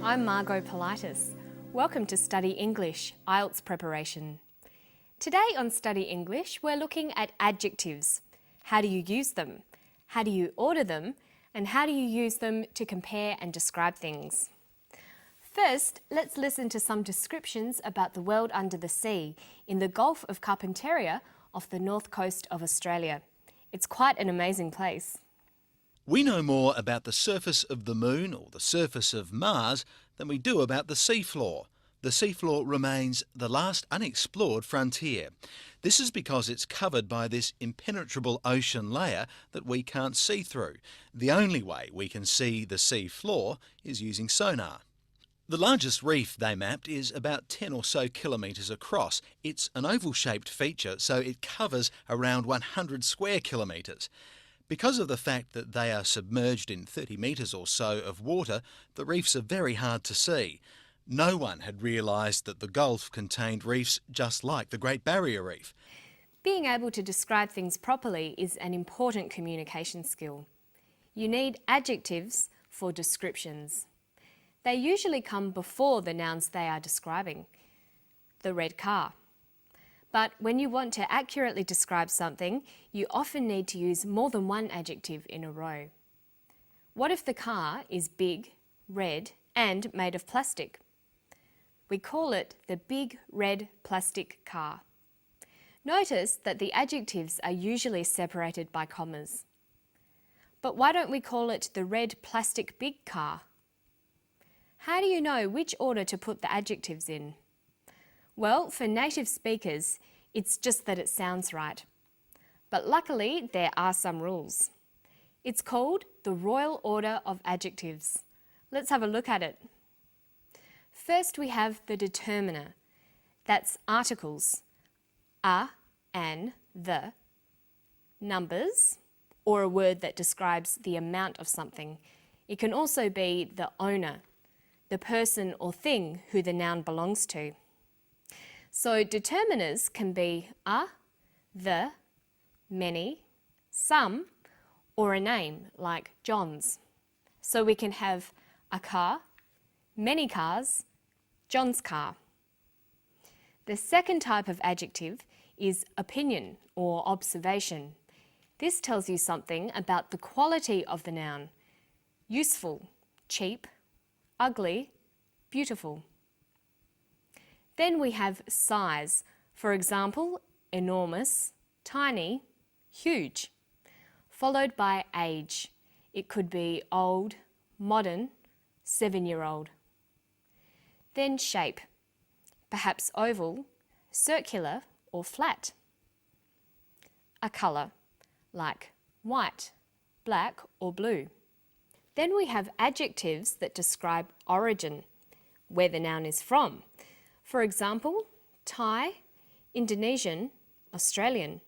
I'm Margot Politis. Welcome to Study English, IELTS preparation. Today on Study English, we're looking at adjectives. How do you use them? How do you order them? And how do you use them to compare and describe things? First, let's listen to some descriptions about the world under the sea in the Gulf of Carpentaria off the north coast of Australia. It's quite an amazing place. We know more about the surface of the Moon or the surface of Mars than we do about the seafloor. The seafloor remains the last unexplored frontier. This is because it's covered by this impenetrable ocean layer that we can't see through. The only way we can see the seafloor is using sonar. The largest reef they mapped is about 10 or so kilometres across. It's an oval-shaped feature, so it covers around 100 square kilometres. Because of the fact that they are submerged in 30 metres or so of water, the reefs are very hard to see. No one had realised that the Gulf contained reefs just like the Great Barrier Reef. Being able to describe things properly is an important communication skill. You need adjectives for descriptions. They usually come before the nouns they are describing. The red car. But when you want to accurately describe something, you often need to use more than one adjective in a row. What if the car is big, red, and made of plastic? We call it the big red plastic car. Notice that the adjectives are usually separated by commas. But why don't we call it the red plastic big car? How do you know which order to put the adjectives in? Well, for native speakers, it's just that it sounds right. But luckily, there are some rules. It's called the Royal Order of Adjectives. Let's have a look at it. First, we have the determiner. That's articles, a, an, the. Numbers, or a word that describes the amount of something. It can also be the owner, the person or thing who the noun belongs to. So determiners can be a, the, many, some, or a name like John's. So we can have a car, many cars, John's car. The second type of adjective is opinion or observation. This tells you something about the quality of the noun. Useful, cheap, ugly, beautiful. Then we have size. For example, enormous, tiny, huge. Followed by age. It could be old, modern, 7-year-old. Then shape. Perhaps oval, circular or flat. A colour, like white, black or blue. Then we have adjectives that describe origin, where the noun is from. For example, Thai, Indonesian, Australian.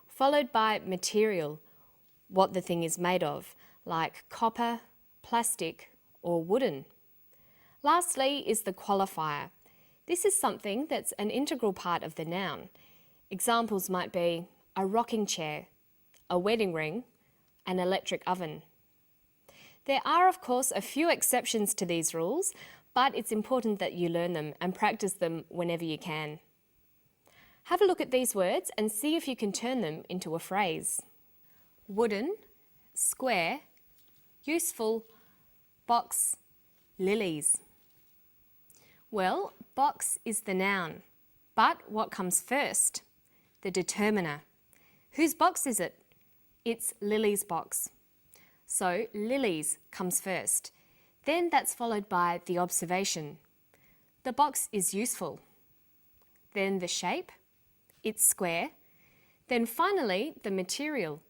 Followed by material, what the thing is made of, like copper, plastic or wooden. Lastly is the qualifier. This is something that's an integral part of the noun. Examples might be a rocking chair, a wedding ring, an electric oven. There are, of course, a few exceptions to these rules, but it's important that you learn them and practice them whenever you can. Have a look at these words and see if you can turn them into a phrase. Wooden, square, useful, box, lilies. Well, box is the noun, but what comes first? The determiner. Whose box is it? It's Lily's box. So lilies comes first. Then that's followed by the observation. The box is useful. Then the shape. It's square. Then finally the material.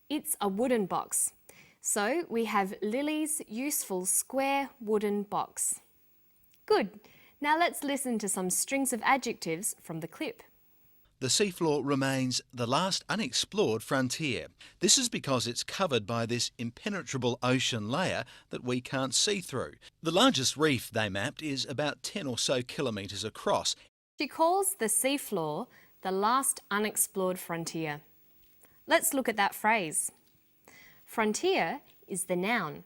It's a wooden box. So we have Lily's useful square wooden box. Good. Now let's listen to some strings of adjectives from the clip. The seafloor remains the last unexplored frontier. This is because it's covered by this impenetrable ocean layer that we can't see through. The largest reef they mapped is about 10 or so kilometres across. She calls the seafloor the last unexplored frontier. Let's look at that phrase. Frontier is the noun.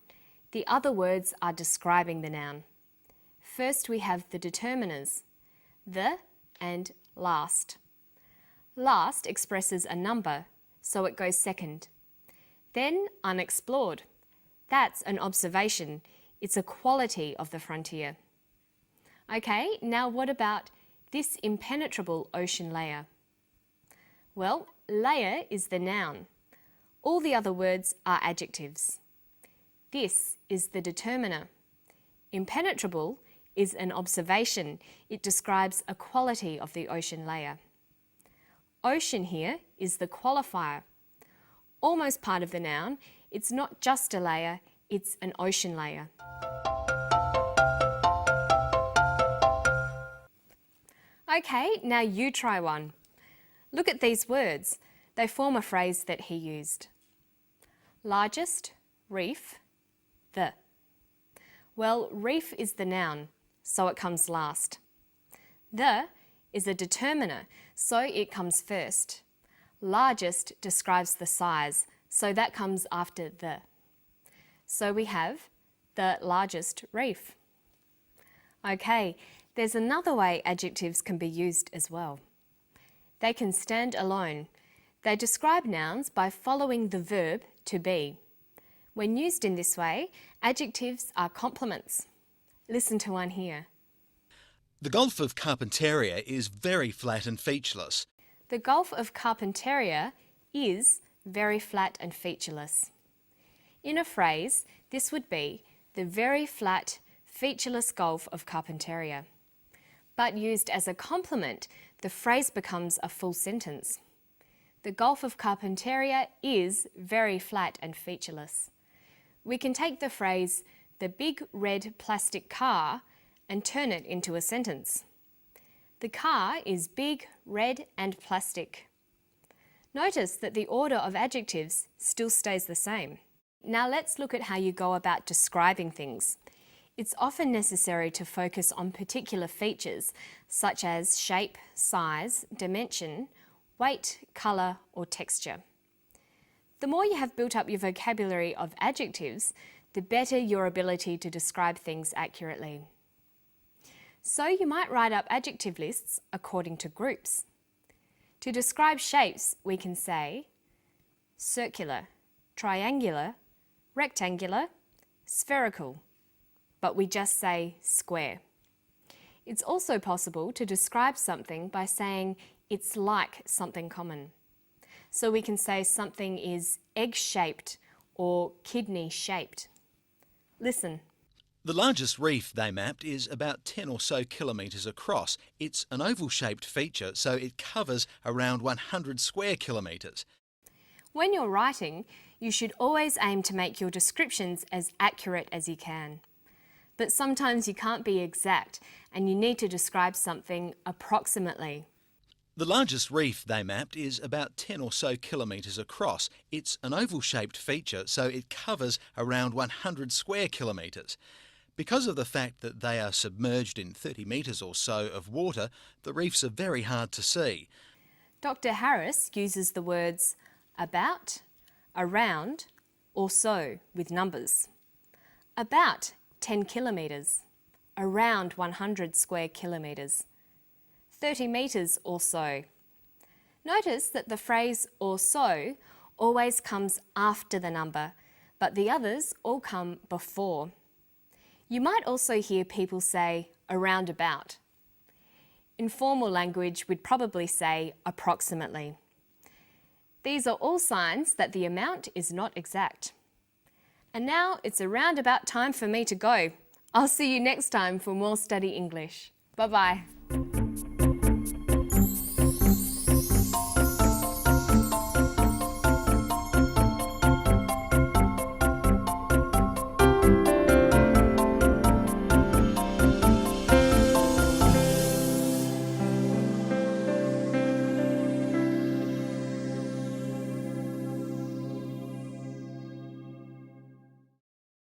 The other words are describing the noun. First we have the determiners, the and last. Last expresses a number, so it goes second. Then unexplored. That's an observation. It's a quality of the frontier. Okay, now what about this impenetrable ocean layer? Well, layer is the noun. All the other words are adjectives. This is the determiner. Impenetrable is an observation. It describes a quality of the ocean layer. Ocean here is the qualifier. Almost part of the noun, it's not just a layer, it's an ocean layer. Okay, now you try one. Look at these words. They form a phrase that he used. Largest, reef, the. Well, reef is the noun, so it comes last. The is a determiner, so it comes first. Largest describes the size, so that comes after the. So we have the largest reef. Okay, there's another way adjectives can be used as well. They can stand alone. They describe nouns by following the verb to be. When used in this way, adjectives are complements. Listen to one here. The Gulf of Carpentaria is very flat and featureless. The Gulf of Carpentaria is very flat and featureless. In a phrase, this would be the very flat, featureless Gulf of Carpentaria. But used as a complement, the phrase becomes a full sentence. The Gulf of Carpentaria is very flat and featureless. We can take the phrase, the big red plastic car, and turn it into a sentence. The car is big, red and plastic. Notice that the order of adjectives still stays the same. Now let's look at how you go about describing things. It's often necessary to focus on particular features such as shape, size, dimension, weight, colour or texture. The more you have built up your vocabulary of adjectives, the better your ability to describe things accurately. So you might write up adjective lists according to groups. To describe shapes, we can say circular, triangular, rectangular, spherical, but we just say square. It's also possible to describe something by saying it's like something common. So we can say something is egg-shaped or kidney-shaped. Listen. The largest reef they mapped is about 10 or so kilometres across. It's an oval-shaped feature, so it covers around 100 square kilometres. When you're writing, you should always aim to make your descriptions as accurate as you can. But sometimes you can't be exact and you need to describe something approximately. The largest reef they mapped is about 10 or so kilometres across. It's an oval-shaped feature, so it covers around 100 square kilometres. Because of the fact that they are submerged in 30 metres or so of water, the reefs are very hard to see. Dr. Harris uses the words about, around, or so with numbers. About 10 kilometres, around 100 square kilometres, 30 metres or so. Notice that the phrase or so always comes after the number, but the others all come before. You might also hear people say around about. In formal language, we'd probably say approximately. These are all signs that the amount is not exact. And now it's around about time for me to go. I'll see you next time for more Study English. Bye-bye.